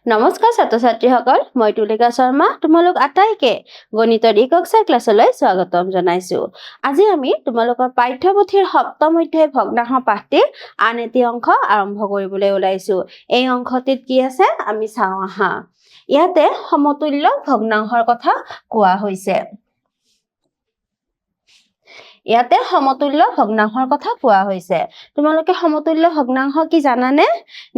নমস্কাৰ ছাত্ৰ ছাত্ৰীসকল, মই তুলিকা শৰ্মা তোমালোক আটাইকে গণিতৰ ই কক্ষাৰ ক্লাছলৈ স্বাগতম জনাইছো। আজি আমি তোমালোকৰ পাঠ্যপুথিৰ সপ্তম অধ্যায় ভগ্নাংশ পাঠটিৰ আন এটি অংশ আৰম্ভ কৰিবলৈ ওলাইছো। এই অংশটিত কি আছে আমি চাওঁ আহা। ইয়াতে সমতুল্য ভগ্নাংশৰ কথা কোৱা হৈছে। ইয়াতে সমতুল্য ভগ্নাংশৰ কথা কোৱা হৈছে। তোমালোকে সমতুল্য ভগ্নাংশ কি জানানে?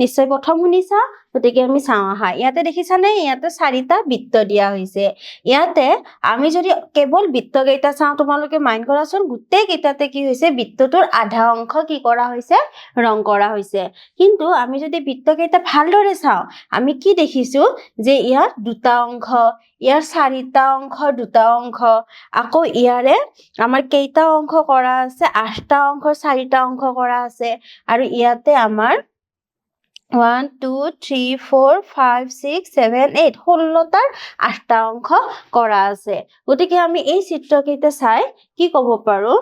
নিশ্চয় প্ৰথম শুনিছা, গতিকে আমি চাওঁ আহা। ইয়াতে দেখিছানে, ইয়াতে 4টা বৃত্ত দিয়া হৈছে। ইয়াতে আমি যদি কেৱল বৃত্ত কেইটা চাওঁ, তোমালোকে মাইণ্ড কৰাচোন, গোটেই কেইটাতে কি হৈছে, বৃত্তটোৰ আধা অংশ কি কৰা হৈছে, ৰং কৰা হৈছে। কিন্তু আমি যদি বৃত্ত কেইটা ভালদৰে চাওঁ, আমি কি দেখিছো যে ইয়াত দুটা অংশ, ইয়াৰ 4টা অংশ, দুটা অংশ, আকৌ ইয়াৰে আমাৰ কেইটা অংশ কৰা আছে, 8টা অংশ, 4টা অংশ কৰা আছে। আৰু ইয়াতে আমাৰ 1 2 3 4 5 6 7 8 16টাৰ 8টা অংশ কৰা আছে। গতিকে আমি এই চিত্ৰকেইটা চাই কি ক'ব পাৰো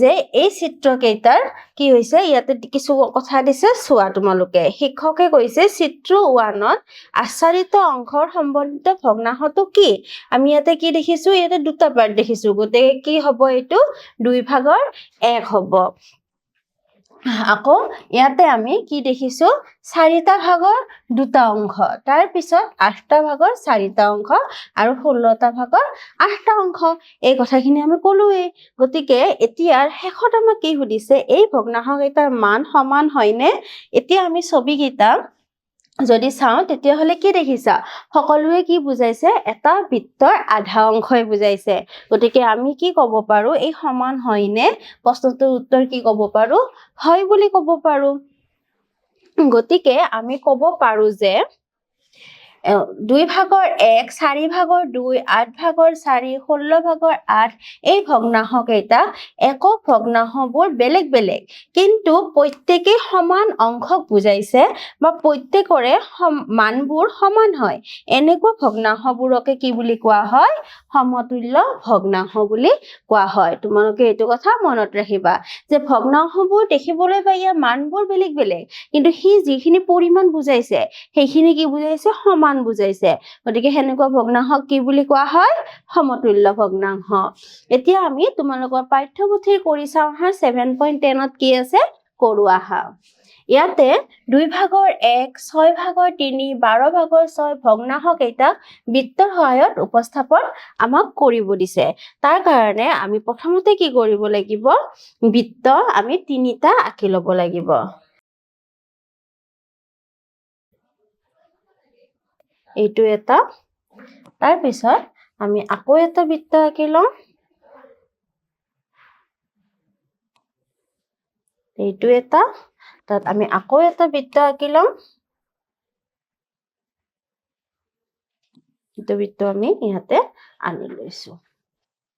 যে এই চিত্ৰকেইটাৰ কি হৈছে, ইয়াতে কিছু কথা দিছে চোৱা। তোমালোকে শিক্ষকে কৈছে চিত্ৰ 1ত আচ্ছাদিত অংশৰ সম্বন্ধিত ভগ্নাংশটো কি? আমি ইয়াতে কি দেখিছো, ইয়াতে দুটা পাৰ্ট দেখিছো। গতিকে কি হ'ব, এইটো 2/1 হ'ব। আকৌ ইয়াতে আমি কি দেখিছো, 4টা ভাগৰ দুটা অংশ, তাৰ পিছত 8টা ভাগৰ 4টা অংশ আৰু 16টা ভাগৰ 8টা অংশ। এই কথাখিনি আমি ক'লোৱে। গতিকে এতিয়াৰ শেষত আমাক কি সুধিছে, এই ভগ্নাংশ কেইটাৰ মান সমান হয়নে? এতিয়া আমি ছবিকেইটা যদি চাওঁ, তেতিয়াহ'লে কি দেখিছা, সকলোৱে কি বুজাইছে, এটা বৃত্তৰ আধা অংশই বুজাইছে। গতিকে আমি কি ক'ব পাৰো, এই সমান হয়নে? প্ৰশ্নটোৰ উত্তৰ কি ক'ব পাৰো, হয় বুলি ক'ব পাৰো। গতিকে আমি ক'ব পাৰো যে 2/1, 4/2, 8/4, 16/8 এই ভগ্নাংশ কেইটা একক ভগ্নাংশবোৰ বেলেগ বেলেগ, কিন্তু প্ৰত্যেকেই সমান অংশক বুজাইছে বা প্ৰত্যেকৰে মানবোৰ সমান হয়। এনেকুৱা ভগ্নাংশবোৰকে কি বুলি কোৱা হয়, সমতুল্য ভগ্নাংশ বুলি কোৱা হয়। তোমালোকে এইটো কথা মনত ৰাখিবা যে ভগ্নাংশবোৰ দেখিবলৈ বা ইয়াৰ মানবোৰ বেলেগ বেলেগ, কিন্তু সি যিখিনি পৰিমাণ বুজাইছে সেইখিনি কি বুজাইছে, সমান বুজাইছে। গতিকে সেনেকুৱা ভগ্নাংশক কি বুলি কোৱা হয়, সমতুল্য ভগ্নাংশ। এতিয়া আমি তোমালোকৰ পাঠ্যপুথিৰ কৰি চাওঁ আহা। 7.10ত কি আছে কৰো আহা। ইয়াতে 2/1, 6/3, 12/6 ভগ্নাংশ কেইটাক বৃত্তৰ সহায়ত উপস্থাপন আমাক কৰিব দিছে। তাৰ কাৰণে আমি প্ৰথমতে কি কৰিব লাগিব, বৃত্ত আমি 3টা আঁকি ল'ব লাগিব। এইটো এটা, তাৰ পিছত আমি আকৌ এটা বৃত্ত আঁকি লওঁ। এইটো এটা, তাত আমি আকৌ এটা বৃত্ত আঁকি লওঁ। এইটো বৃত্ত আমি ইয়াতে আনি লৈছো।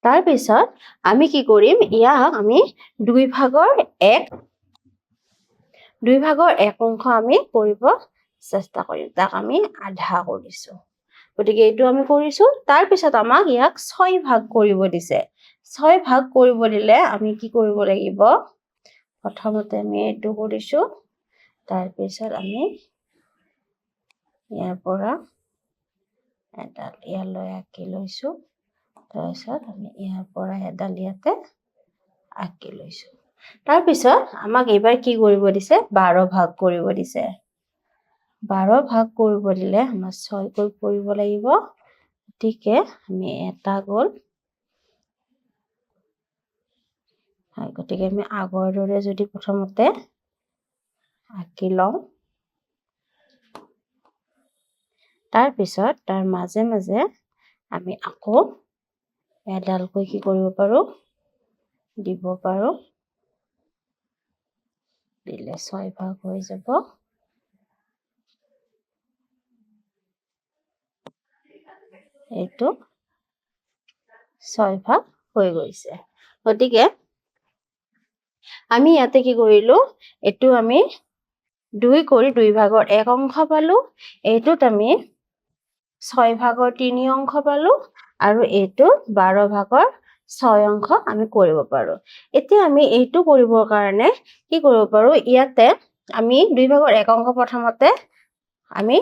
তাৰ পিছত আমি কি কৰিম, ইয়াক আমি 2/1 অংশ আমি কৰিব চেষ্টা কৰিম। তাক আমি আধা কৰিছো। গতিকে এইটো আমি কৰিছো। তাৰ পিছত আমাক ইয়াক 6 ভাগ কৰিব দিছে। 6 ভাগ কৰিব দিলে আমি কি কৰিব লাগিব, প্ৰথমতে আমি এইটো কৰিছো, তাৰ পিছত আমি ইয়াৰ পৰা এডাল ইয়ালৈ আঁকি লৈছো, তাৰপিছত আমি ইয়াৰ পৰা এডাল ইয়াতে আঁকি লৈছো। তাৰপিছত আমাক এইবাৰ কি কৰিব দিছে, 12 ভাগ কৰিব দিছে। 12 ভাগ কৰিব দিলে আমাৰ 6 কৈ কৰিব লাগিব। গতিকে আমি এটা গ'ল। গতিকে আমি আগৰ দৰে যদি প্ৰথমতে আঁকি লওঁ, তাৰপিছত তাৰ মাজে মাজে আমি আকৌ এডালকৈ কি কৰিব পাৰো, দিব পাৰো। দিলে 6 ভাগ হৈ যাব। এইটো 6 ভাগ হৈ গৈছে। গতিকে আমি ইয়াতে কি কৰিলো, এইটো আমি 2 কৰি 2/1 অংশ পালো, এইটোত আমি 6/3 অংশ পালো, আৰু এইটো 12/6 অংশ আমি কৰিব পাৰো। এতিয়া আমি এইটো কৰিবৰ কাৰণে কি কৰিব পাৰো, ইয়াতে আমি 2/1 অংশ প্ৰথমতে আমি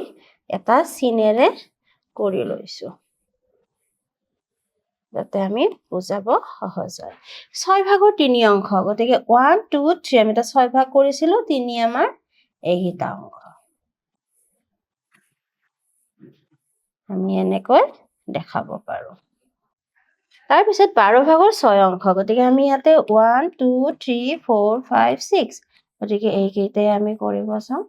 এটা চিনেৰে কৰি লৈছো যাতে আমি বুজাব সহজ হয় 6 ভাগৰ 3 অংশ গতিকে 1 2 3 আমি এটা 6 ভাগ কৰিছিলো 3 আমাৰ এইগিটা অংশ আমি এনেকৈ দেখাব পাৰো তাৰ পিছত 12 ভাগৰ 6 অংশ গতিকে আমি ইয়াতে 1 2 3 4 5 6 গতিকে এইকেইটাই আমি কৰিব চাম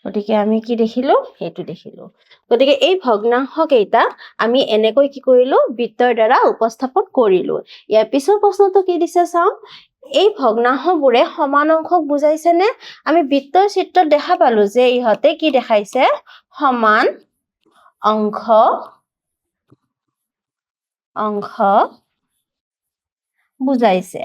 গতিকে আমি কি দেখিলো এইটো দেখিলো গতিকে এই ভগ্নাংশ কেইটা আমি এনেকৈ কি কৰিলো বৃত্তৰ দ্বাৰা উপস্থাপন কৰিলো ইয়াৰ পিছৰ প্ৰশ্নটো কি দিছে চাও এই ভগ্নাংশবোৰে সমান অংশক বুজাইছে নে আমি বৃত্তৰ চিত্ৰত দেখা পালো যে ইহতে কি দেখাইছে সমান অংশ বুজাইছে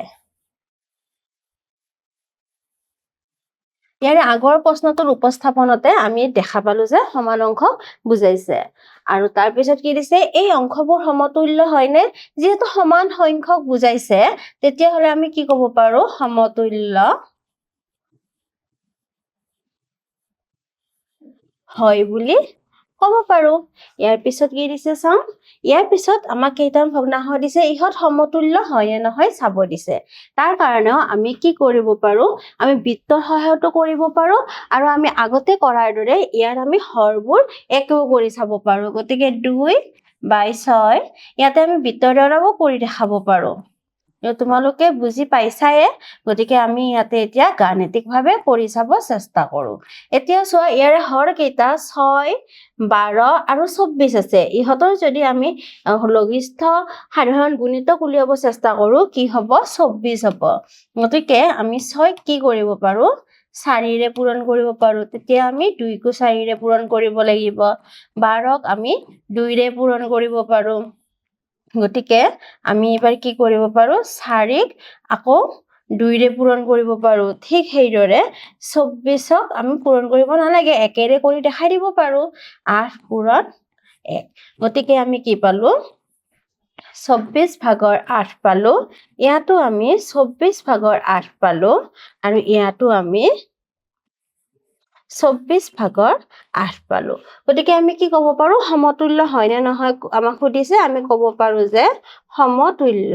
ইয়াৰে আগৰ প্ৰশ্নটোৰ উপস্থাপনতে আমি দেখা পালো যে সমান অংশ বুজাইছে আৰু তাৰ পিছত কি দিছে এই অংশবোৰ সমতুল্য হয়নে যেহেতু সমান সংখ্যক বুজাইছে তেতিয়া হলে আমি কি ক'ব পাৰো সমতুল্য হয় বুলি ক'ব পাৰো ইয়াৰ পিছত কি দিছে চাও ইয়াৰ পিছত আমাক কেইটামান ভগ্নাংশ দিছে ইহত সমতুল্য হয় নে নহয় চাব দিছে তাৰ কাৰণেও আমি কি কৰিব পাৰো আমি বৃত্তৰ সহায়তো কৰিব পাৰো আৰু আমি আগতে কৰাৰ দৰে ইয়াৰ আমি হৰবোৰ একো কৰি চাব পাৰো গতিকে 2/6 ইয়াতে আমি বৃত্তৰ দ্বাৰাও কৰি দেখাব পাৰো তোমালোকে বুজি পাইছায়ে গতিকে আমি ইয়াতে এতিয়া গাণিতিকভাৱে কৰি চাব চেষ্টা কৰো এতিয়া চোৱা ইয়াৰে হৰ কেইটা 6 12 আৰু 24 আছে ইহতৰ যদি আমি লঘিষ্ঠ সাধাৰণ গুণিতক উলিয়াব চেষ্টা কৰো কি হ'ব 24 হ'ব গতিকে আমি 6 কি কৰিব পাৰো 4 ৰে পূৰণ কৰিব পাৰো তেতিয়া আমি 2 কো 4 ৰে পূৰণ কৰিব লাগিব 12ক আমি 2 ৰে পূৰণ কৰিব পাৰো গতিকে আমি এবাৰ কি কৰিব পাৰো 4ক আকৌ 2 ৰে পূৰণ কৰিব পাৰো ঠিক সেইদৰে 24ক আমি পূৰণ কৰিব নালাগে 1 ৰে কৰি দেখাই দিব পাৰো 8 পূৰণ 1 গতিকে আমি কি পালো 24 ভাগৰ 8 পালো ইয়াতো আমি 24 ভাগৰ 8 পালো আৰু ইয়াতো আমি 24 ভাগৰ 8 পালো গতিকে আমি কি ক'ব পাৰো সমতুল্য হয় নে নহয় আমাক সুধিছে আমি ক'ব পাৰো যে সমতুল্য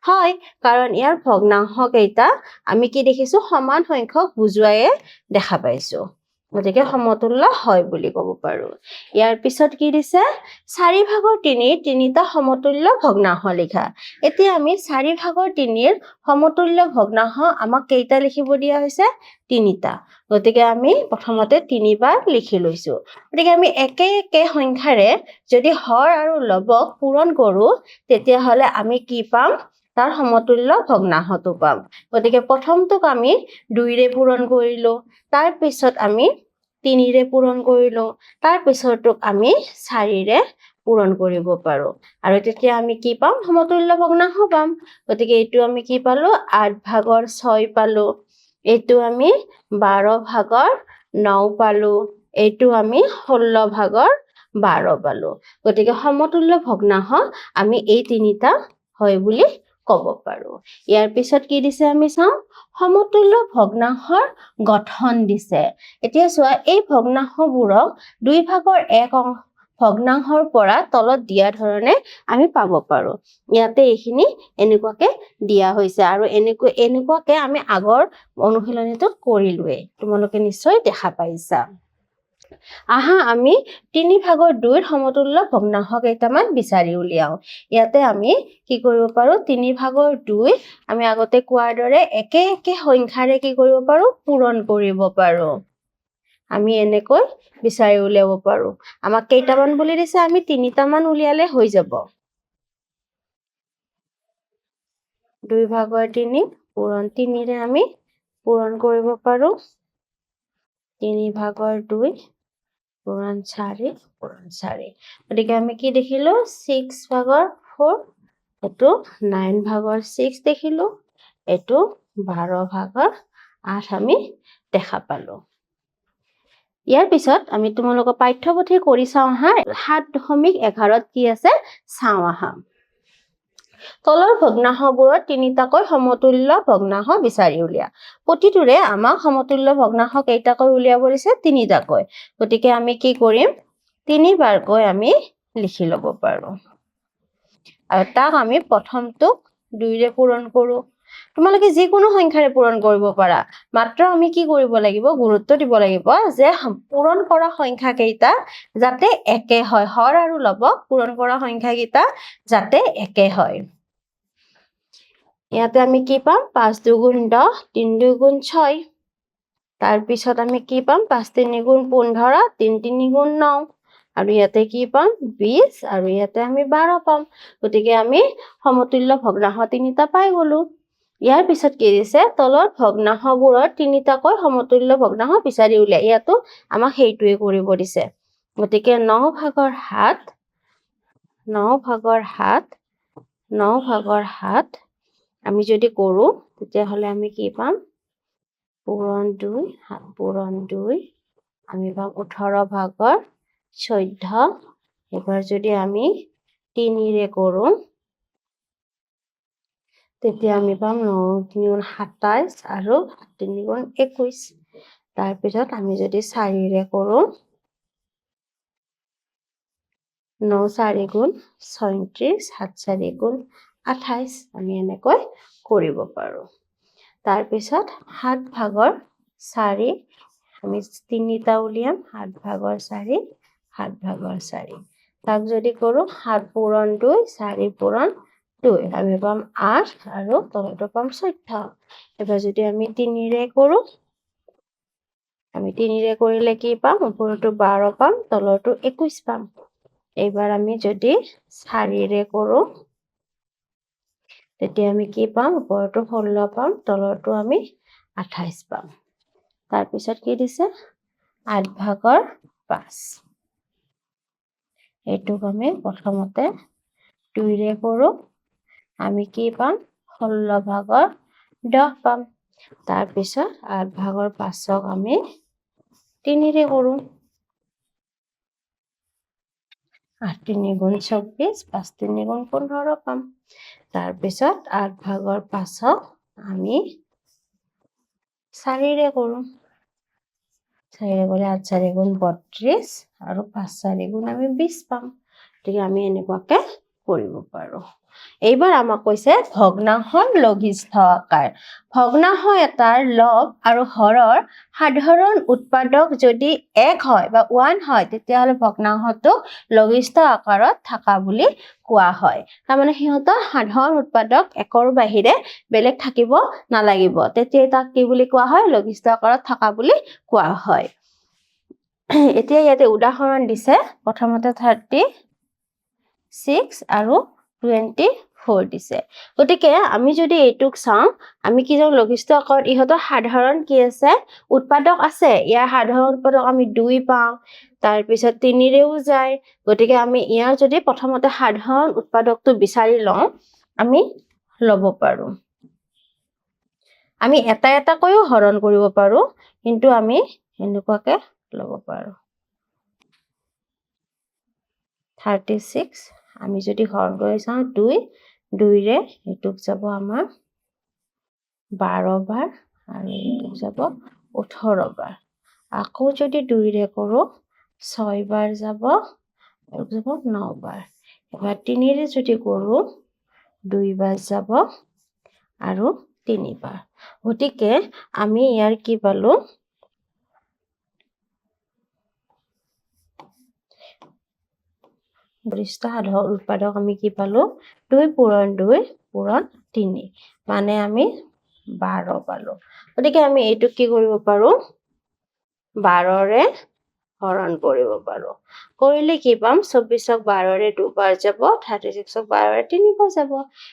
হয় কাৰণ ইয়াৰ ভগ্নাংশ কেইটা আমি কি দেখিছো সমান সংখ্যক বুজুৱায়ে দেখা পাইছো গতিকে সমতুল্য হয় বুলি ক'ব পাৰো ইয়াৰ পিছত কি দিছে 4 ভাগৰ 3 তিনিটা সমতুল্য ভগ্নাংশ লিখা এতিয়া আমি 4 ভাগৰ 3ৰ সমতুল্য ভগ্নাংশ আমাক কেইটা লিখিব দিয়া হৈছে তিনিটা গতিকে আমি প্ৰথমতে 3 বাৰ লিখি লৈছো গতিকে আমি একে একে সংখ্যাৰে যদি হৰ আৰু লবক পূৰণ কৰো তেতিয়া হলে আমি কি পাম তাৰ সমতুল্য ভগ্নাংশটো পাম গতিকে প্ৰথমটোক আমি 2 ৰে পূৰণ কৰিলো তাৰ পিছত আমি 3 ৰে পূৰণ কৰিলো তাৰ পিছৰটোক আমি 4 ৰে পূৰণ কৰিব পাৰো আৰু তেতিয়া আমি কি পাম সমতুল্য ভগ্নাংশ পাম গতিকে এইটো আমি কি পালো 8 ভাগৰ 6 পালো এইটো আমি 12 ভাগৰ 9 পালো এইটো আমি 16 ভাগৰ 12 পালো গতিকে সমতুল্য ভগ্নাংশ আমি এই তিনিটা হয় বুলি ক'ব পাৰো ইয়াৰ পিছত কি দিছে আমি চাও সমতুল্য ভগ্নাংশৰ গঠন দিছে এতিয়া চোৱা এই ভগ্নাংশবোৰক 2 ভাগৰ 1 ভগ্নাংশৰ পৰা তলত দিয়া ধৰণে আমি পাব পাৰো ইয়াতে এইখিনি এনেকুৱাকে দিয়া হৈছে আৰু এনেকুৱাকে আমি আগৰ অনুশীলনীটোত কৰিলোৱে তোমালোকে নিশ্চয় দেখা পাইছা আহা আমি 3 ভাগৰ 2ৰ সমতুল্য ভগ্নাংশ কেইটামান বিচাৰি উলিয়াও ইয়াতে আমি কি কৰিব পাৰো 3 ভাগৰ 2 আমি আগতে কোৱাৰ দৰে একে একে সংখ্যাৰে কি কৰিব পাৰো পূৰণ কৰিব পাৰো আমি এনেকৈ বিচাৰি উলিয়াব পাৰো আমাক কেইটামান বুলি দিছে আমি 3টা মান উলিয়ালে হৈ যাব 2 ভাগৰ 3 পূৰণ 3 ৰে আমি পূৰণ কৰিব পাৰো 3 ভাগৰ 2 পূৰণ 4 পূৰণ 4 গতিকে আমি কি দেখিলো 6 ভাগৰ 4 এটো 9 ভাগৰ 6 দেখিলো এটো 12 ভাগৰ 8 আমি দেখা পালো ইয়াৰ পিছত আমি তোমালোকৰ পাঠ্যপুথি কৰি চাও হা 7.11ত কি আছে চাও আহা তলৰ ভগ্নাংশবোৰৰ তিনিটাকৈ সমতুল্য ভগ্নাংশ বিচাৰি উলিয়া প্ৰতিটোৰে আমাক সমতুল্য ভগ্নাংশ কেইটাকৈ উলিয়াব দিছে তিনিটাকৈ গতিকে আমি কি কৰিম তিনিবাৰকৈ আমি লিখি ল'ব পাৰো আৰু তাক আমি প্ৰথমটো 2 ৰে পূৰণ কৰো তোমালোকে যিকোনো সংখ্যাৰে পূৰণ কৰিব পাৰা মাত্ৰ আমি কি কৰিব লাগিব গুৰুত্ব দিব লাগিব যে পূৰণ কৰা সংখ্যা কেইটা যাতে একে হয় হৰ আৰু লবক পূৰণ কৰা সংখ্যা কেইটা যাতে একে হয় ইয়াতে আমি কি পাম 5 2 গুণ 10 3 2 গুণ 6 তাৰ পিছত আমি কি পাম 5 3 গুণ 15 3 3 গুণ 9 আৰু ইয়াতে কি পাম 20 আৰু ইয়াতে আমি 12 পাম গতিকে আমি সমতুল্য ভগ্নাংশ তিনিটা পাই গলো ইয়াৰ পিছত কি দিছে তলৰ ভগ্নাংশবোৰৰ তিনিটাকৈ সমতুল্য ভগ্নাংশ বিচাৰি উলিয়া ইয়াতো আমাক সেইটোৱে কৰিব দিছে গতিকে 9 ভাগৰ 7 9 ভাগৰ 7 9 ভাগৰ 7 আমি যদি কৰো তেতিয়া হলে আমি কি পাম পূৰণ 2 পূৰণ 2 আমি পাম 18 ভাগৰ 14 এবাৰ যদি আমি 3 ৰে কৰো তেতিয়া আমি পাম 9 3 গুণ 27 আৰু 3 গুণ 21 তাৰ পিছত আমি যদি 4 ৰে কৰো 9 4 গুণ 36 7 4 গুণ 28 আমি এনেকৈ কৰিব পাৰো তাৰ পিছত 7 ভাগৰ 4 আমি তিনিটা উলিয়াম 7 ভাগৰ 4 7 ভাগৰ 4 তাক যদি কৰো 7 পূৰণ 2 4 পূৰণ 2 আমি পাম 8 আৰু তলটো পাম 14 এবাৰ যদি আমি 3 ৰে কৰো আমি 3 ৰে কৰিলে কি পাম ওপৰটো 12 পাম তলটো 21 পাম এইবাৰ আমি যদি 4 ৰে কৰো তেতিয়া আমি কি পাম ওপৰটো 16 পাম তলটো আমি 28 পাম তাৰ পিছত কি দিছে 8 ভাগৰ 5 এইটোক আমি প্ৰথমতে 2 ৰে কৰো আমি কি পাম 16 ভাগৰ 10 পাম তাৰ পিছত 8 ভাগৰ 5ক আমি 3 ৰে কৰো 8 3 গুণ 24 5 3 গুণ 15 পাম তাৰ পিছত 8 ভাগৰ 5ক আমি 4 ৰে কৰো 4 ৰে কৰি 8 4 গুণ 32 আৰু 5 4 গুণ আমি 20 পাম গতিকে আমি এনেকুৱাকে কৰিব পাৰো এইবাৰ আমাক কৈছে ভগ্নাংশৰ লঘিষ্ঠ আকাৰ ভগ্নাংশ এটাৰ লব আৰু হৰৰ সাধাৰণ উৎপাদক যদি 1 হয় বা 1 হয় তেতিয়া হলে ভগ্নাংশটো লঘিষ্ঠ আকাৰত থকা বুলি কোৱা হয় তাৰমানে সিহঁতৰ সাধাৰণ উৎপাদক 1ৰ বাহিৰে বেলেগ থাকিব নালাগিব তেতিয়া তাক কি বুলি কোৱা হয় লঘিষ্ঠ আকাৰত থকা বুলি কোৱা হয় এতিয়া ইয়াতে উদাহৰণ দিছে প্ৰথমতে 36 আৰু 24 দিছে গতিকে আমি যদি এইটোক চাওঁ আমি কি জানো লঘিষ্ঠ আকাৰত ইহঁতৰ সাধাৰণ কি আছে উৎপাদক আছে ইয়াৰ সাধাৰণ উৎপাদক আমি 2 পাওঁ তাৰ পিছত 3 ৰেও যায় গতিকে আমি ইয়াৰ যদি প্ৰথমতে সাধাৰণ উৎপাদকটো বিচাৰি লওঁ আমি লব পাৰো আমি এটা এটা কৈও হৰণ কৰিব পাৰো কিন্তু আমি এনেকুৱাকে লব পাৰো 36 আমি যদি হৰণ কৰি চাওঁ 2 ৰে এটুক যাব আমাৰ 12 বাৰ আৰু এটুক যাব 18 বাৰ আকৌ যদি 2 ৰে কৰো 6 বাৰ যাব আৰু যাব 9 বাৰ এবাৰ 3 ৰে যদি কৰো 2 বাৰ যাব আৰু 3 বাৰ গতিকে আমি ইয়াৰ কি পালো গৰিষ্ঠ সাধাৰণ উৎপাদক আমি কি পালো 2 পূৰণ 2 পূৰণ 3 মানে আমি 12 পালো গতিকে আমি এইটো কি কৰিব পাৰো 12 ৰে হৰণ কৰিব পাৰো কৰিলে কি পাম 24ক 12 ৰে 2 বাৰ যাব 36ক 12 ৰে 3 বাৰ যাব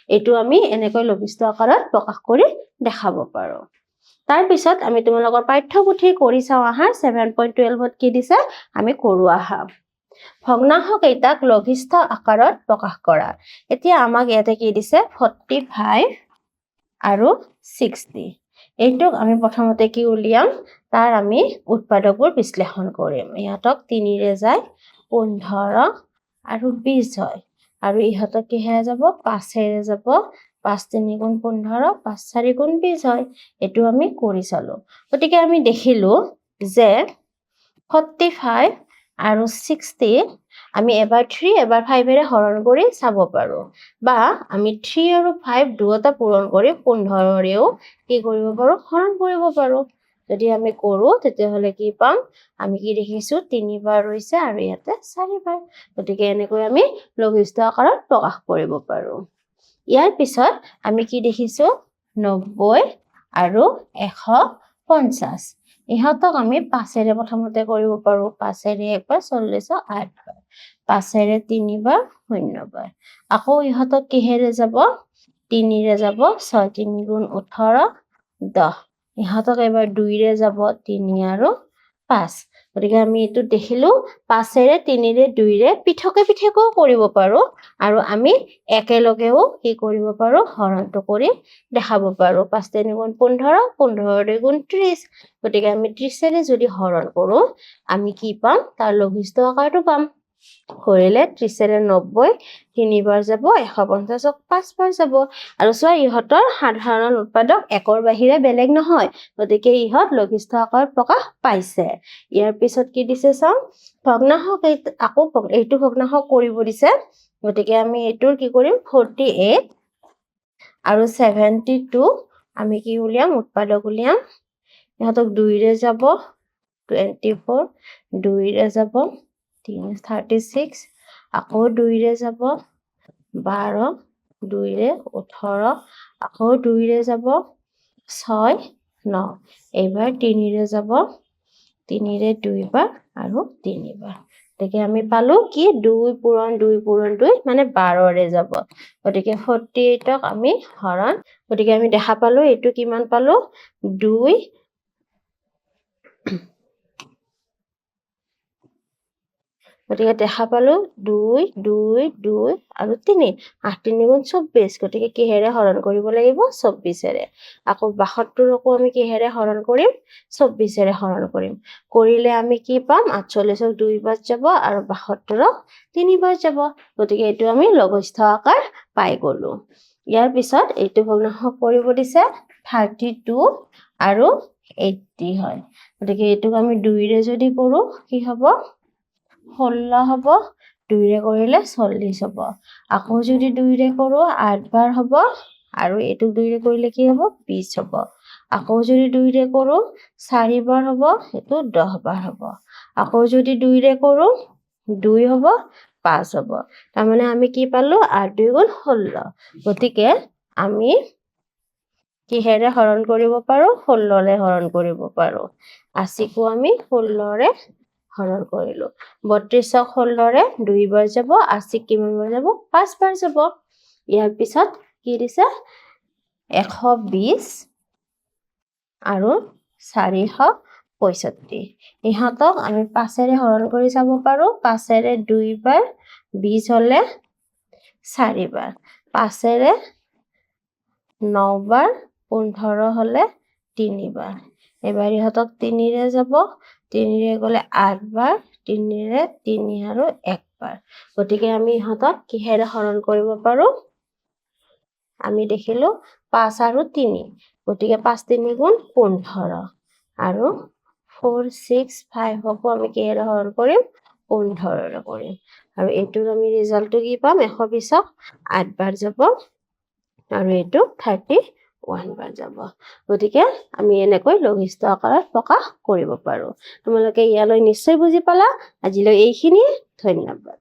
এইটো আমি এনেকৈ লঘিষ্ঠ আকাৰত প্ৰকাশ কৰি দেখাব পাৰো তাৰ পিছত আমি তোমালোকৰ পাঠ্যপুথি কৰি চাওঁ আহা 7.12ত কি দিছে আমি কৰো আহা ভগ্নাংশ কেইটাক লঘিষ্ঠ আকাৰত প্ৰকাশ কৰা এতিয়া আমাক ইয়াতে কি দিছে 45 আৰু 60 এইটোক আমি প্ৰথমতে কি উলিয়াম তাৰ আমি উৎপাদকবোৰ বিশ্লেষণ কৰিম ইয়াতক 3 ৰে যায় 15 আৰু 20 হয় আৰু ইহঁতক কিহেৰে যাব 5ৰে যাব 5 3 গুণ 15 5 4 গুণ 20 হয় এটো আমি কৰি চালো গতিকে আমি দেখিলো যে 45 আৰু 60 আমি এবাৰ 3 এবাৰ 5ৰে হৰণ কৰি চাব পাৰো বা আমি 3 আৰু 5 দুটা পূৰণ কৰি 15ৰেও কি কৰিব পাৰো হৰণ কৰিব পাৰো যদি আমি কৰো তেতিয়াহলে কি পাম আমি কি দেখিছো 3 বাৰ হৈছে আৰু ইয়াতে 4 বাৰ গতিকে এনেকৈ আমি লঘিষ্ঠ আকাৰত প্ৰকাশ কৰিব পাৰো ইয়াৰ পিছত আমি কি দেখিছো 90 আৰু 150 ইহঁতক আমি 5ৰে প্ৰথমতে কৰিব পাৰো 5ৰে একবাৰ 40 8 বাৰ 5ৰে 3 বাৰ 0 বাৰ আকৌ ইহঁতক কিহেৰে যাব 3ৰে যাব 6 3 গুণ 18 10 ইহঁতক এবাৰ 2ৰে যাব 3 আৰু 5 গতিকে আমি এটো দেখিলো 5ৰে 3ৰে 2ৰে পিঠকে কৰিব পাৰো আৰু আমি একেলগেও কি কৰিব পাৰো হৰণটো কৰি দেখাব পাৰো 5 3 গুণ 15 15 গুণ 30 গতিকে আমি 30ৰে যদি হৰণ কৰো আমি কি পাম তাৰ লঘিষ্ঠ আকাৰটো পাম কৰিলে 30ৰে 90 3 বাৰ যাব 150 5 বাৰ যাব আৰু চোৱা ইহঁতৰ সাধাৰণ উৎপাদক 1ৰ বাহিৰে বেলেগ নহয় গতিকে ইহঁত লঘিষ্ঠ আকাৰ প্ৰকাশ পাইছে ইয়াৰ পিছত কি দিছে চাও ভগ্নাংশক আকৌ এইটো ভগ্নাংশক কৰিব দিছে গতিকে আমি এইটোৰ কি কৰিম 48 আৰু 72 আমি কি উলিয়াম উৎপাদক উলিয়াম ইহঁতক 2ৰে যাব 24 2ৰে যাব 36 আকৌ 2ৰে যাব 12 2ৰে 18 আকৌ 2ৰে যাব 6 9 এইবাৰ 3ৰে যাব 3ৰে 2 বাৰ আৰু 3 বাৰ গতিকে আমি পালো কি 2 পূৰণ 2 পূৰণ 2 মানে 12ৰে যাব গতিকে 48ক আমি হৰণ গতিকে আমি দেখা পালো এটো কিমান পালো 2 গতিকে দেখা পালো 2 2 2 আৰু 3 8 3 গুণ 24 গতিকে কিহেৰে হৰণ কৰিব লাগিব 24ৰে আকৌ 72কো আমি কিহেৰে হৰণ কৰিম 24ৰে হৰণ কৰিম কৰিলে আমি কি পাম 48ক 2 বাৰ যাব আৰু 72ক 3 বাৰ যাব গতিকে এটো আমি লঘিষ্ঠ আকাৰ পাই গলো ইয়াৰ পিছত এইটো ভগ্নাংশ কৰিব দিছে 32 আৰু 80 হয় গতিকে এটোক আমি 2ৰে যদি কৰো কি হ'ব 16 হ'ব 2ৰে কৰিলে 40 হ'ব আকৌ যদি 2ৰে কৰো 8 বাৰ হ'ব আৰু এটো 2ৰে কৰিলে কি হ'ব 20 হ'ব আকৌ যদি 2ৰে কৰো 4 বাৰ হ'ব এটো 10 বাৰ হ'ব আকৌ যদি 2ৰে কৰো 2 হ'ব 5 হ'ব তাৰ মানে আমি কি পালো 8 2 গুণ 16 গতিকে আমি কিহেৰে হৰণ কৰিব পাৰো 16ৰে হৰণ কৰিব পাৰো 80কো আমি 16ৰে হৰণ কৰিলো 32ক 16ৰে 2 বাৰ যাব 80 কিমান বাৰ যাব 5 বাৰ যাব ইয়াৰ পিছত কি দিছে 120 আৰু 465 ইহঁতক আমি 5ৰে হৰণ কৰি চাব পাৰো 5ৰে 2 বাৰ 20 হলে 4 বাৰ 5ৰে 9 বাৰ 15 হলে 3 বাৰ এবাৰ ইহঁতক 3ৰে যাব 3ৰে গলে 8 বাৰ 3ৰে 3 আৰু 1 বাৰ গতিকে আমি ইহঁতক কিহেৰে হৰণ কৰিব পাৰো আমি দেখিলো 5 আৰু 3 গতিকে 5 3 গুণ 15 আৰু 4 6 5 কো আমি কিহেৰে হৰণ কৰিম 15ৰে কৰিম আৰু এটোৰ আমি ৰিজাল্টটো কি পাম 120ক 8 বাৰ যাব আৰু এটো 31 বাৰ যাব গতিকে আমি এনেকৈ লঘিষ্ঠ আকাৰত প্ৰকাশ কৰিব পাৰো তোমালোকে ইয়ালৈ নিশ্চয় বুজি পালা আজিলৈ এইখিনি ধন্যবাদ